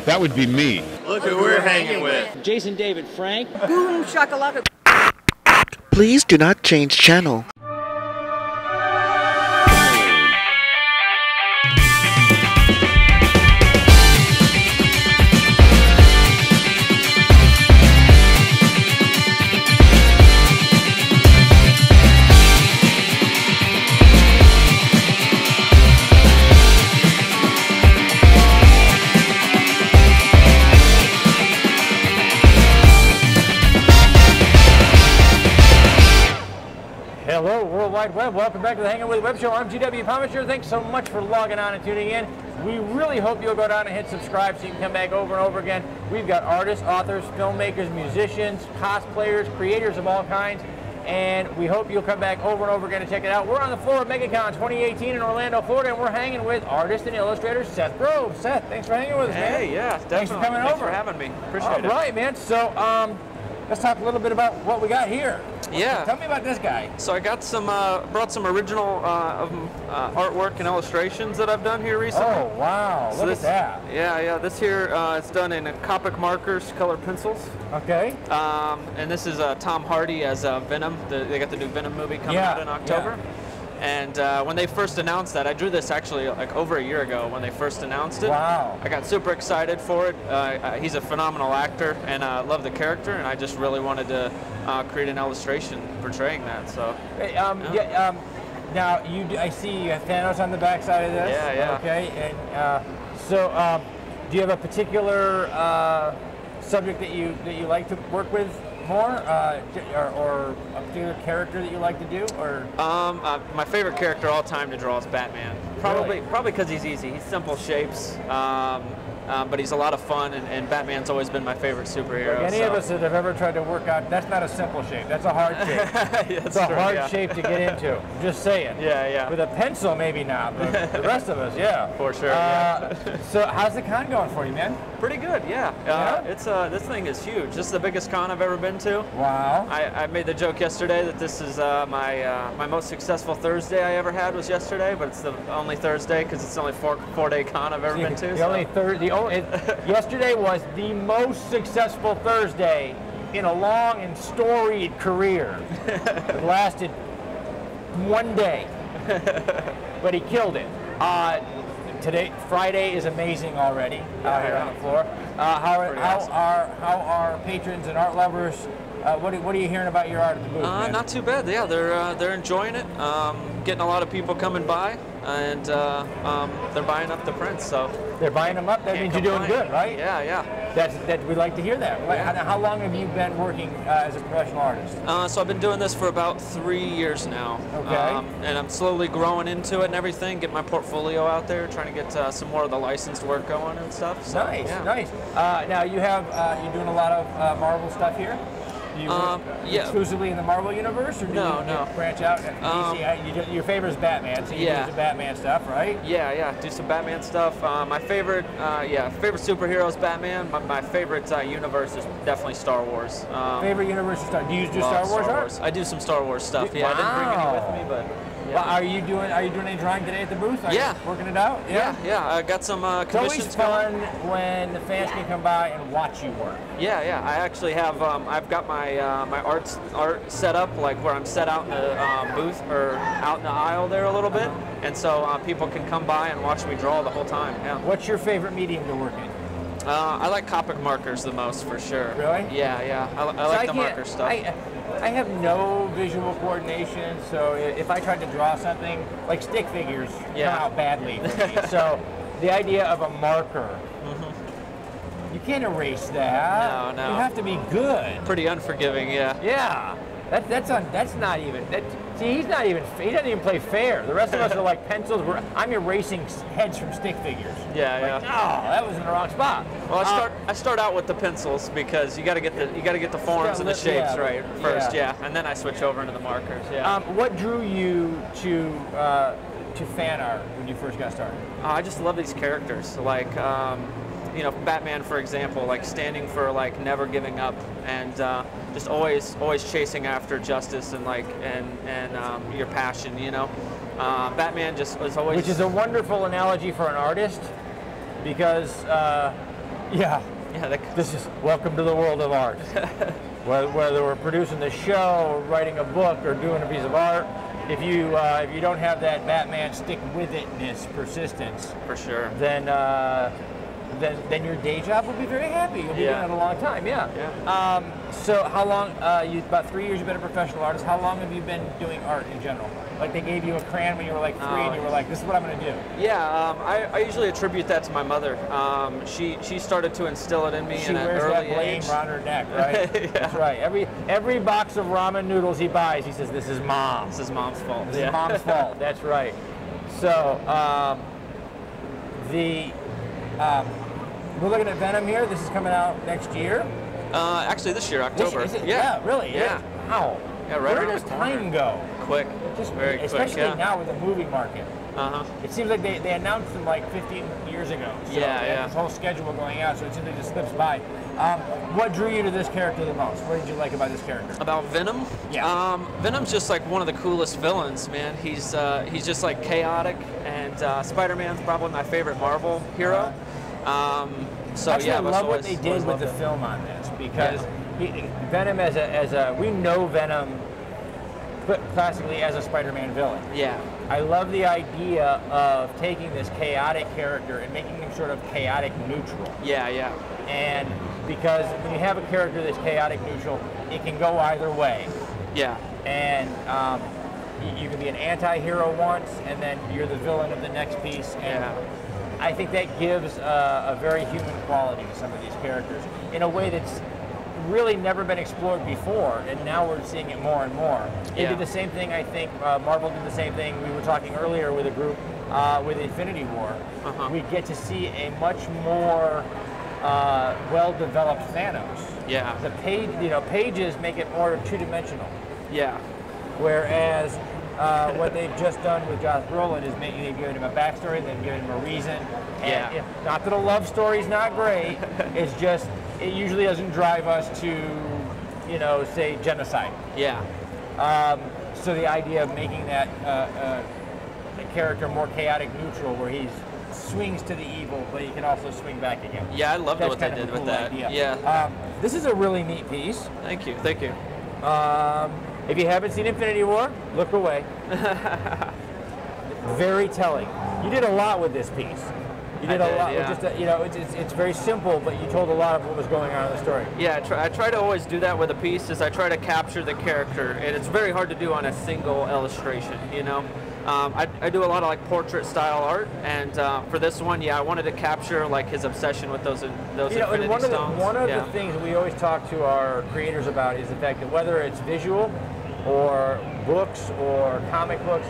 That would be me. Look who we're hanging with. Jason David Frank. Boom shakalaka. Please do not change channel. Hello, World Wide Web. Welcome back to the Hangin With Web Show. I'm GW Pomichter. Thanks so much for logging on and tuning in. We really hope you'll go down and hit subscribe so you can come back over and over again. We've got artists, authors, filmmakers, musicians, cosplayers, creators of all kinds, and we hope you'll come back over and over again to check it out. We're on the floor of MegaCon 2018 in Orlando, Florida, and we're hanging with artist and illustrator Seth Groves. Seth, thanks for hanging with us, man. Hey, yeah, thanks for coming over. over. Thanks for having me. Appreciate it. All right, man. So, let's talk a little bit about what we got here. Yeah. Tell me about this guy. So I got some, brought some original artwork and illustrations that I've done here recently. Oh, wow. So Look at that. Yeah. This here is done in Copic markers, colored pencils. Okay. And this is Tom Hardy as Venom. They got the new Venom movie coming out in October. Yeah. And when they first announced that, I drew this actually like over a year ago when they first announced it. Wow. I got super excited for it. He's a phenomenal actor, and I love the character, and I just really wanted to create an illustration portraying that. So. Hey, now I see you have Thanos on the back side of this. Yeah. Okay, and so do you have a particular subject that you like to work with more, or a particular character that you like to do, or? My favorite character all time to draw is Batman. Probably because he's easy. He's simple shapes, but he's a lot of fun, and Batman's always been my favorite superhero. Like any of us that have ever tried to work out, that's not a simple shape. That's a hard shape. It's a hard shape to get into. I'm just saying. Yeah. With a pencil, maybe not, but the rest of us, yeah. For sure. So how's the con going for you, man? Pretty good, yeah. It's this thing is huge. This is the biggest con I've ever been to. Wow. I made the joke yesterday that this is my most successful Thursday I ever had was yesterday, but it's the only Thursday because it's the only four-day con I've ever been to. Yesterday was the most successful Thursday in a long and storied career. It lasted one day, but he killed it. Today, Friday is amazing already out here on the floor. How are patrons and art lovers? What are you hearing about your art at the booth? Not too bad. Yeah, they're enjoying it. Getting a lot of people coming by, and they're buying up the prints. So they're buying them up. That means you're doing good, right? Yeah. That we like to hear that. Yeah. How long have you been working as a professional artist? So I've been doing this for about 3 years now. Okay. And I'm slowly growing into it and everything. Get my portfolio out there, trying to get some more of the licensed work going and stuff. So, nice. Now you have you're doing a lot of Marvel stuff here. Do you work exclusively in the Marvel universe, or do you branch out? DC? Your favorite is Batman, so you do some Batman stuff, right? Yeah. Do some Batman stuff. My favorite, favorite superhero is Batman. My favorite universe is definitely Star Wars. Favorite universe is Star. Do you do Star Wars art? I do some Star Wars stuff. Wow. I didn't bring any with me, but. Yeah. Well, are you doing any drawing today at the booth? Are you working it out? Yeah. I got some commissions. It's always fun when the fans can come by and watch you work. Yeah. I actually have. I've got my my art set up, like where I'm set out in the booth or out in the aisle there a little bit, and so people can come by and watch me draw the whole time. Yeah. What's your favorite medium to work in? I like Copic markers the most, for sure. Really? Yeah. I like the marker stuff. I have no visual coordination, so if I tried to draw something, like stick figures come out badly for me. So the idea of a marker, you can't erase that. No. You have to be good. Pretty unforgiving, yeah. Yeah. That's not even. See, he doesn't even play fair. The rest of us are like pencils. I'm erasing heads from stick figures. Yeah. Oh, that was in the wrong spot. Well, I start out with the pencils because you got to get the forms and the shapes right first, and then I switch over into the markers. Yeah. What drew you to fan art when you first got started? I just love these characters, like. Batman, for example, like standing for like never giving up and just always chasing after justice and your passion. Batman just was always. Which is a wonderful analogy for an artist, because Yeah. Yeah. This is welcome to the world of art. Whether we're producing the show, or writing a book, or doing a piece of art, if you don't have that Batman stick with itness, persistence, for sure, then your day job will be very happy. You'll be doing it a long time. Yeah. So how long? About 3 years you've been a professional artist. How long have you been doing art in general? Like they gave you a crayon when you were like 3, and you were like, "This is what I'm going to do." Yeah, I usually attribute that to my mother. She started to instill it in me in an early age. She wears that blame around her neck, right? Yeah. That's right. Every box of ramen noodles he buys, he says, "This is mom. This is mom's fault. This is mom's fault." That's right. So we're looking at Venom here. This is coming out next year. Actually, this year, October. Is it? Yeah, really. Yeah. Wow. Yeah, right. Where does time go? Quick. Just very quick. Especially now with the movie market. It seems like they announced them like 15 years ago. So they have this whole schedule going out, so it seems like it just slips by. What drew you to this character the most? What did you like about this character? About Venom? Yeah. Venom's just like one of the coolest villains, man. He's just like chaotic, and Spider-Man's probably my favorite Marvel hero. So actually, yeah, I love what they did with the film on this, because Venom we know Venom classically as a Spider-Man villain. Yeah. I love the idea of taking this chaotic character and making him sort of chaotic neutral. Yeah, yeah. And because when you have a character that's chaotic neutral, it can go either way. Yeah. And you can be an anti-hero once, and then you're the villain of the next piece. And I think that gives a very human quality to some of these characters in a way that's really never been explored before, and now we're seeing it more and more. They did the same thing, I think, Marvel did the same thing. We were talking earlier with a group with Infinity War. We get to see a much more well-developed Thanos. Yeah. The pages make it more two-dimensional. Yeah. Whereas what they've just done with Josh Brolin is they've given him a backstory, they've given him a reason. And not that a love story's not great, it's just it usually doesn't drive us to, say genocide. Yeah. So the idea of making that the character more chaotic neutral, where he swings to the evil, but he can also swing back again. Yeah, I loved what they did with that. Idea. Yeah. This is a really neat piece. Thank you. Thank you. If you haven't seen Infinity War, look away. Very telling. You did a lot with this piece. You did a lot. Yeah. It's very simple, but you told a lot of what was going on in the story. Yeah, I try to always do that with a piece. Is I try to capture the character, and it's very hard to do on a single illustration. I do a lot of like portrait style art, and for this one, I wanted to capture like his obsession with those Infinity Stones. One of the things we always talk to our creators about is the fact that whether it's visual or books or comic books,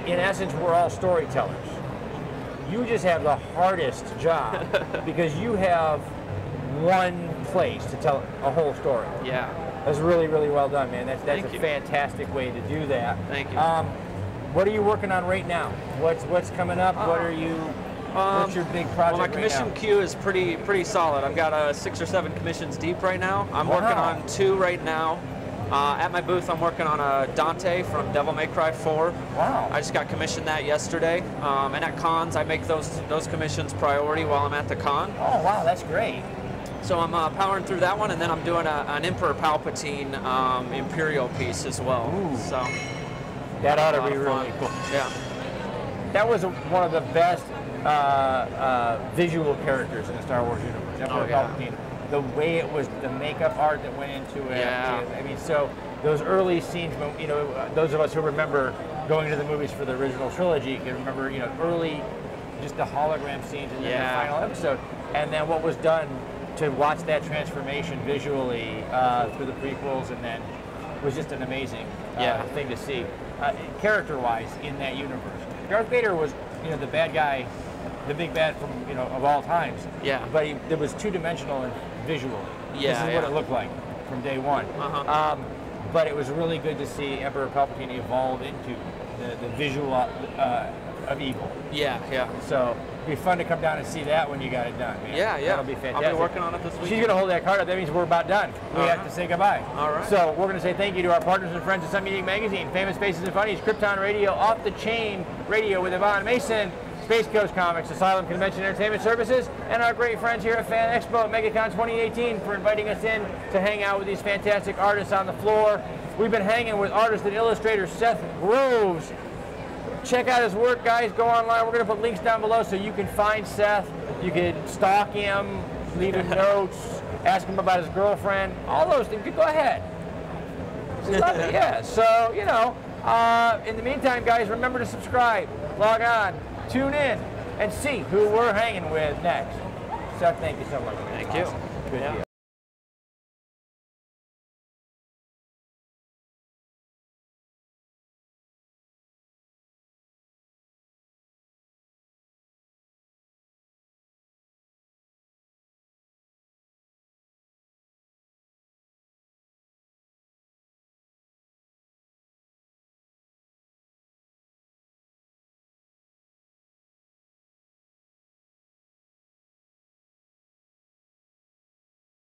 in essence, we're all storytellers. You just have the hardest job because you have one place to tell a whole story. Yeah. That's really, really well done, man. That's a fantastic way to do that. Thank you. What are you working on right now? What's coming up? What are you? What's your big project? Well, my commission queue is pretty solid. I've got 6 or 7 commissions deep right now. I'm working on 2 right now. At my booth, I'm working on a Dante from Devil May Cry 4. Wow. I just got commissioned that yesterday. And at cons, I make those commissions priority while I'm at the con. Oh, wow, that's great. So I'm powering through that one, and then I'm doing an Emperor Palpatine Imperial piece as well. Ooh. So that ought to be really cool. Yeah. That was one of the best visual characters in the Star Wars universe. Emperor Palpatine. The way it was, the makeup art that went into it. Yeah. I mean, so those early scenes, those of us who remember going to the movies for the original trilogy can remember, early, just the hologram scenes in the final episode. And then what was done to watch that transformation visually through the prequels, and then was just an amazing thing to see, character-wise, in that universe. Darth Vader was, the bad guy, the big bad from of all times. Yeah. But it was two-dimensional and visual. Yeah. This is what it looked like from day one. But it was really good to see Emperor Palpatine evolve into the visual of evil. Yeah, yeah. So it'd be fun to come down and see that when you got it done, man. Yeah, yeah. That'll be fantastic. I'll be working on it this week. She's going to hold that card up. That means we're about done. We have to say goodbye. All right. So we're going to say thank you to our partners and friends at Some Unique Magazine, Famous Faces and Funnies, Krypton Radio, Off the Chain Radio with Yvonne Mason, Space Coast Comics, Asylum Convention Entertainment Services, and our great friends here at Fan Expo at MegaCon 2018 for inviting us in to hang out with these fantastic artists on the floor. We've been hanging with artist and illustrator Seth Groves. Check out his work, guys. Go online. We're going to put links down below so you can find Seth. You can stalk him, leave him notes, ask him about his girlfriend, all those things. Go ahead. Love it, yeah. So, you know, in the meantime, guys, remember to subscribe, log on, tune in, and see who we're hanging with next. Seth, thank you so much. Thank you. Good deal.